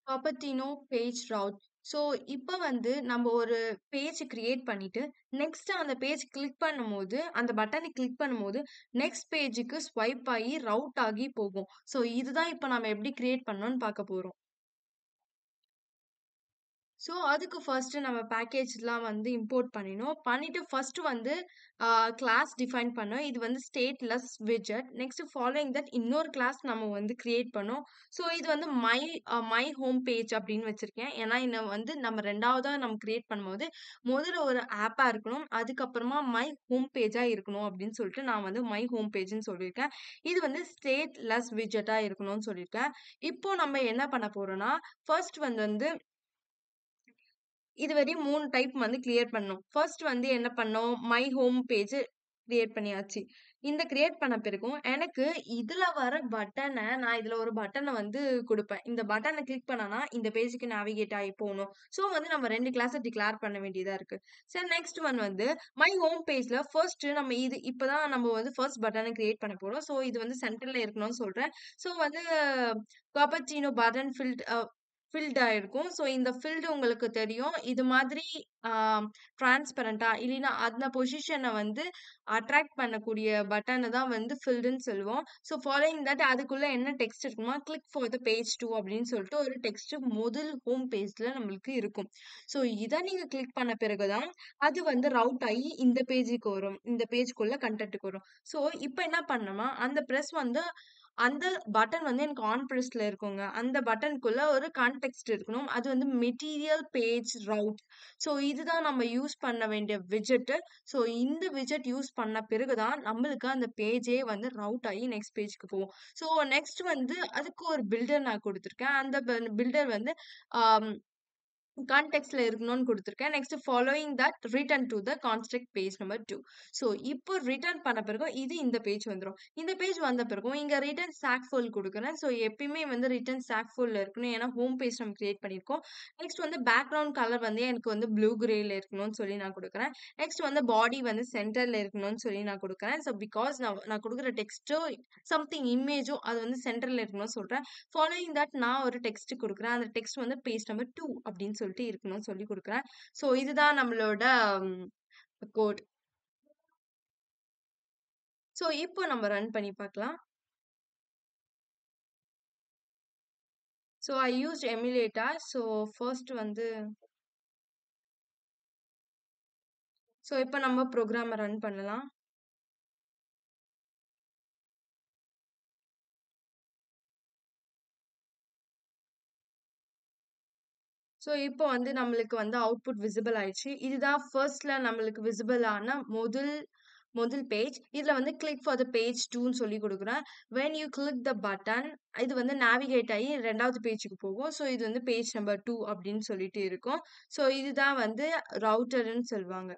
Cupertino page route. So, இப்ப வந்து நம்ம ஒரு பேஜ் கிரியேட் பண்ணிட்டு, நெக்ஸ்ட் அந்த பேஜ் கிளிக் பண்ணும்போது, அந்த பட்டன கிளிக் பண்ணும்போது, நெக்ஸ்ட் பேஜுக்கு ஸ்வைப் ஆயி, ரவுட் ஆகி போகும். ஸோ, இதுதான் இப்ப நம்ம எப்படி கிரியேட் பண்ணணும்னு பார்க்க போறோம். ஸோ, அதுக்கு ஃபர்ஸ்ட்டு நம்ம பேக்கேஜ்லாம் வந்து இம்போர்ட் பண்ணினோம். பண்ணிட்டு ஃபர்ஸ்ட்டு வந்து கிளாஸ் டிஃபைன் பண்ணோம். இது வந்து stateless widget. Next following that இன்னொரு கிளாஸ் நம்ம வந்து கிரியேட் பண்ணோம். ஸோ, இது வந்து மை ஹோம் பேஜ் அப்படின்னு வச்சிருக்கேன். ஏன்னா, வந்து நம்ம 2வதா நம்ம கிரியேட் பண்ணும்போது, முதல்ல ஒரு ஆப்பா இருக்கணும். அதுக்கப்புறமா மை ஹோம் பேஜா இருக்கணும் அப்படின்னு சொல்லிட்டு நான் வந்து மை ஹோம் பேஜ்ன்னு சொல்லியிருக்கேன். இது வந்து ஸ்டேட்லெஸ் விட்ஜெட்டா இருக்கணும்னு சொல்லியிருக்கேன். இப்போ நம்ம என்ன பண்ண போறோம்னா, ஃபர்ஸ்ட் வந்து இதுவரையும் 3 டைப் வந்து கிரியேட் பண்ணோம். ஃபர்ஸ்ட் வந்து என்ன பண்ணோம்? மை ஹோம் பேஜ் கிரியேட் பண்ணியாச்சு. இந்த கிரியேட் பண்ண பிறகும், எனக்கு இதுல வர பட்டன நான் இதுல ஒரு பட்டன வந்து குடுப்பேன். இந்த பட்டன கிளிக் பண்ணனா, இந்த பேஜுக்கு நேவிகேட் ஆயி போணும். ஸோ வந்து நம்ம 2 கிளாஸ டிக்ளேர் பண்ண வேண்டியதா இருக்கு. சரி நெக்ஸ்ட் ஒன் வந்து மை ஹோம் பேஜ்ல ஃபர்ஸ்ட் நம்ம இப்பதான் நம்ம வந்து ஃபர்ஸ்ட் பட்டன கிரியேட் பண்ண போறோம். ஸோ இது வந்து சென்டர்ல இருக்கணும்னு சொல்றேன். ஸோ வந்து காப்பர்சீனோ பட்டன் ஃபில்ட் ஆயிருக்கும். ஸோ இந்த ஃபில்டு உங்களுக்கு தெரியும். இது மாதிரி ஆ டிரான்ஸ்பரண்டா இல்லைன்னா அந்த பொசிஷன வந்து அட்ராக்ட் பண்ணக்கூடிய பட்டன தான் வந்து ஃபில்டுன்னு சொல்லுவோம். ஸோ ஃபாலோயிங் தட் அதுக்குள்ள என்ன டெக்ஸ்ட் இருக்குமா, கிளிக் ஃபார் த பேஜ் 2 அப்படின்னு சொல்லிட்டு ஒரு டெக்ஸ்ட் முதல் ஹோம் பேஜ்ல நம்மளுக்கு இருக்கும். ஸோ இத நீங்க கிளிக் பண்ண பிறகு தான் அது வந்து ரவுட் ஆயி இந்த பேஜுக்கு வரும். இந்த பேஜ்க்குள்ள கன்டென்ட்க்கு வரும். ஸோ இப்ப என்ன பண்ணணும்னா, அந்த பிரஸ் வந்து அந்த பட்டன் வந்து எனக்கு ஆன் பிரஸ்ல இருக்குங்க. அந்த பட்டனுக்குள்ள ஒரு கான்டெக்ஸ்ட் இருக்கணும். அது வந்து மெட்டீரியல் பேஜ் ரவுட். ஸோ இதுதான் நம்ம யூஸ் பண்ண வேண்டிய விட்ஜெட். ஸோ இந்த விட்ஜெட் யூஸ் பண்ண பிறகு தான் நம்மளுக்கு அந்த பேஜே வந்து ரவுட் ஆகி நெக்ஸ்ட் பேஜ்க்கு போகும். ஸோ நெக்ஸ்ட் வந்து அதுக்கு ஒரு பில்டர் நான் குடுத்துருக்கேன். அந்த பில்டர் வந்து ஆம் கான்டெக்ஸ்ட்ல இருக்கணும்னு குடுத்துருக்கேன். Next following that return to the construct page number 2. So இப்போ ரிட்டர்ன் பண்ண பிறகு இது இந்த பேஜ் வந்துரும். இந்த பேஜ் வந்த பிறகும் இங்க ரிட்டர்ன் ஸ்டாக் ஃபுல் குடுக்குறேன். ஸோ எப்பயுமே வந்து ரிட்டர்ன் ஸ்டாக் ஃபுல்ல இருக்கணும். ஏன்னா ஹோம் பேஜ் நம்ம கிரியேட் பண்ணியிருக்கோம். நெக்ஸ்ட் வந்து பேக்கிரவுண்ட் கலர் வந்து எனக்கு வந்து ப்ளூ கிரேல இருக்கணும்னு சொல்லி நான் குடுக்குறேன். நெக்ஸ்ட் வந்து பாடி வந்து சென்டர்ல இருக்கணும்னு சொல்லி நான் குடுக்குறேன். ஸோ பிகாஸ் நான் குடுக்குற டெக்ஸ்ட்டோ சம்திங் இமேஜோ அது வந்து சென்டர்ல இருக்கணும்னு சொல்றேன். ஃபாலோயிங் தட் நான் ஒரு டெக்ஸ்ட் குடுக்குறேன். அந்த டெக்ஸ்ட் வந்து பேஜ் நம்பர் 2 அப்படின்னு சொல்லிட்டு இருக்கணும்னு சொல்லி குடுக்குறேன். ஸோ இதுதான் நம்மளோட கோட். ஸோ இப்போ நம்ம ரன் பண்ணி பார்க்கலாம். So I used emulator. So first வந்து ஸோ இப்போ நம்ம ப்ரோக்ராம ரன் பண்ணலாம். ஸோ இப்போ வந்து நம்மளுக்கு வந்து அவுட்புட் விசிபிள் ஆயிடுச்சு. இதுதான் ஃபர்ஸ்ட்ல நம்மளுக்கு விசிபிள் ஆன முதல் முதல் பேஜ். இதுல வந்து கிளிக் ஃபார் த பேஜ் 2ன்னு சொல்லி குடுக்குறேன். When you click the button இது வந்து நேவிகேட் ஆயி 2வது பேஜுக்கு போகும். ஸோ இது வந்து பேஜ் நம்பர் 2 அப்படின்னு சொல்லிட்டு இருக்கும். ஸோ இதுதான் வந்து ரவுட்டர்ன்னு சொல்லுவாங்க.